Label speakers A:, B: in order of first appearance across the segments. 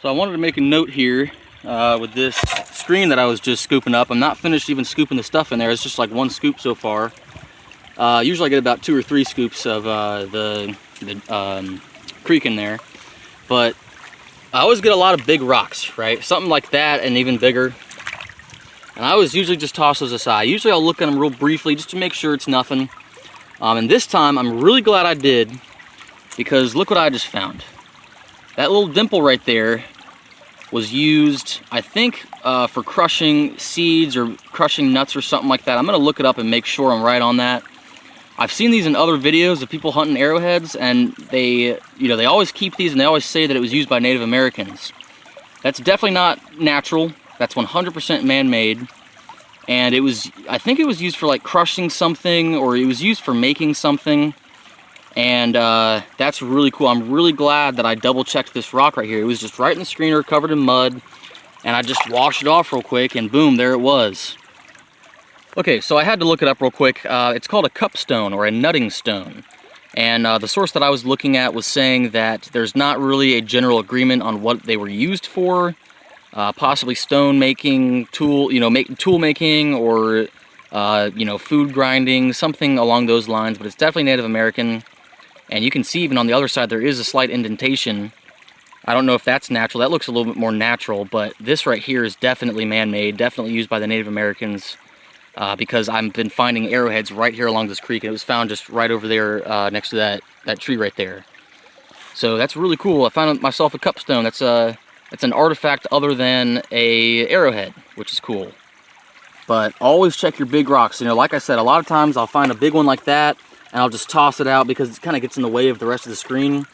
A: So I wanted to make a note here with this screen that I was just scooping up. I'm not finished even scooping the stuff in there. It's just like one scoop so far. Usually I get about 2 or 3 scoops of the creek in there. But I always get a lot of big rocks, right? Something like that and even bigger. And I always usually just toss those aside. Usually I'll look at them real briefly just to make sure it's nothing. And this time I'm really glad I did, because look what I just found. That little dimple right there was used, I think, for crushing seeds or crushing nuts or something like that. I'm gonna look it up and make sure I'm right on that. I've seen these in other videos of people hunting arrowheads, and they always keep these and they always say that it was used by Native Americans. That's definitely not natural. That's 100% man-made. And it was, I think it was used for like crushing something, or it was used for making something. And that's really cool. I'm really glad that I double checked this rock right here. It was just right in the screener, covered in mud, and I just washed it off real quick, and boom, there it was. Okay, so I had to look it up real quick. It's called a cupstone, or a nutting stone. And the source that I was looking at was saying that there's not really a general agreement on what they were used for. Possibly stone making, tool making, or food grinding, something along those lines. But it's definitely Native American. And you can see even on the other side there is a slight indentation. I don't know if that's natural. That looks a little bit more natural, but this right here is definitely man-made, definitely used by the Native Americans, because I've been finding arrowheads right here along this creek, and it was found just right over there next to that tree right there. So that's really cool. I found myself a cupstone. That's an artifact other than a arrowhead, which is cool. But always check your big rocks. Like I said, a lot of times I'll find a big one like that, and I'll just toss it out because it kind of gets in the way of the rest of the screen.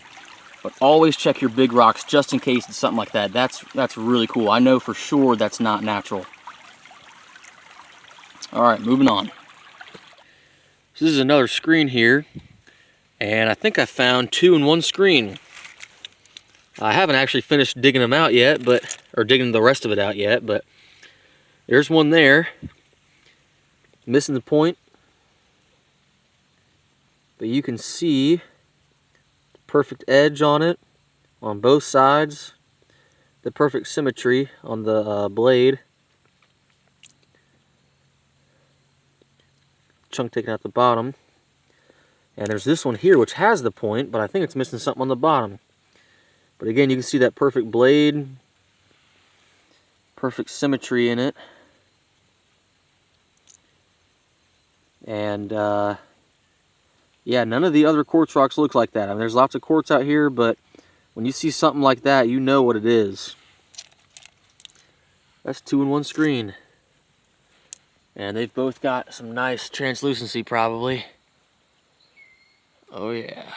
A: But always check your big rocks just in case it's something like that. That's really cool. I know for sure that's not natural. All right, moving on. So this is another screen here, and I think I found 2 in one screen. I haven't actually finished digging them out yet, or digging the rest of it out yet, but there's one there. Missing the point. But you can see the perfect edge on it on both sides, the perfect symmetry on the blade. Chunk taken out the bottom. And there's this one here which has the point, but I think it's missing something on the bottom. But again, you can see that perfect blade, perfect symmetry in it. And yeah, none of the other quartz rocks look like that. I mean, there's lots of quartz out here, but when you see something like that, you know what it is. That's 2 in one screen. And they've both got some nice translucency, probably. Oh yeah.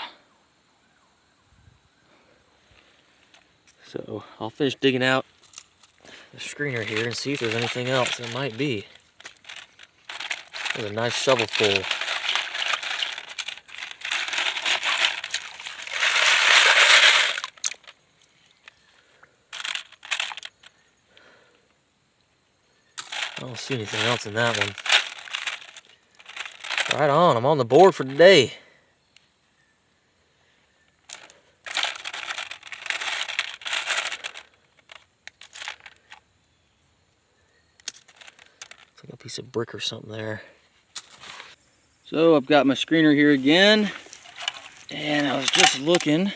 A: So I'll finish digging out the screener here and see if there's anything else. There might be. There's a nice shovel full. I don't see anything else in that one. Right on, I'm on the board for today. It's like a piece of brick or something there. So I've got my screener here again, and I was just looking.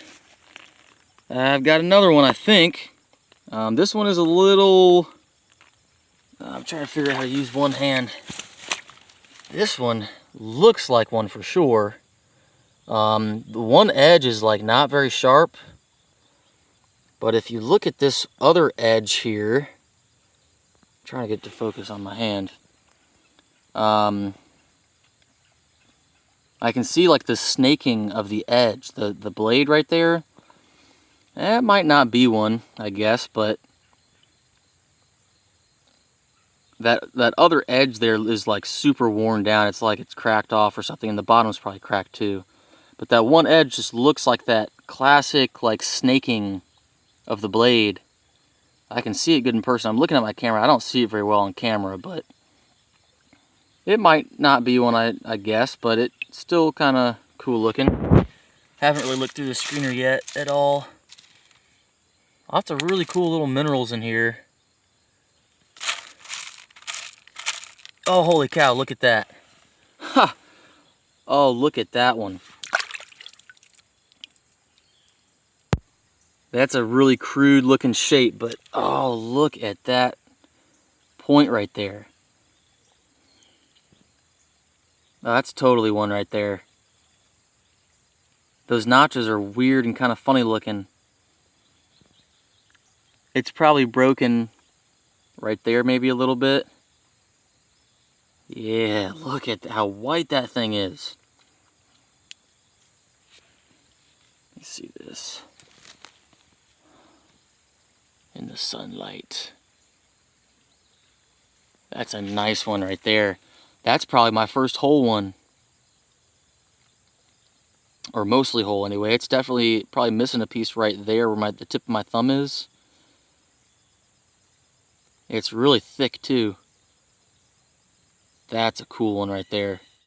A: I've got another one, I think. This one is a little... I'm trying to figure out how to use one hand. This one looks like one for sure. The one edge is like not very sharp. But if you look at this other edge here, I'm trying to get to focus on my hand. I can see like the snaking of the edge, the blade right there. That might not be one, I guess, but that other edge there is like super worn down. It's like it's cracked off or something, and the bottom's probably cracked too. But that one edge just looks like that classic like snaking of the blade. I can see it good in person. I'm looking at my camera. I don't see it very well on camera, but it might not be one, I guess, but it's still kind of cool looking. Haven't really looked through the screener yet at all. Lots of really cool little minerals in here. Oh, holy cow, look at that. Ha! Oh, look at that one. That's a really crude looking shape, but oh, look at that point right there. Oh, that's totally one right there. Those notches are weird and kind of funny looking. It's probably broken right there maybe a little bit. Yeah, look at how white that thing is. Let me see this in the sunlight. That's a nice one right there. That's probably my first whole one. Or mostly whole anyway. It's definitely probably missing a piece right there where the tip of my thumb is. It's really thick too. That's a cool one right there.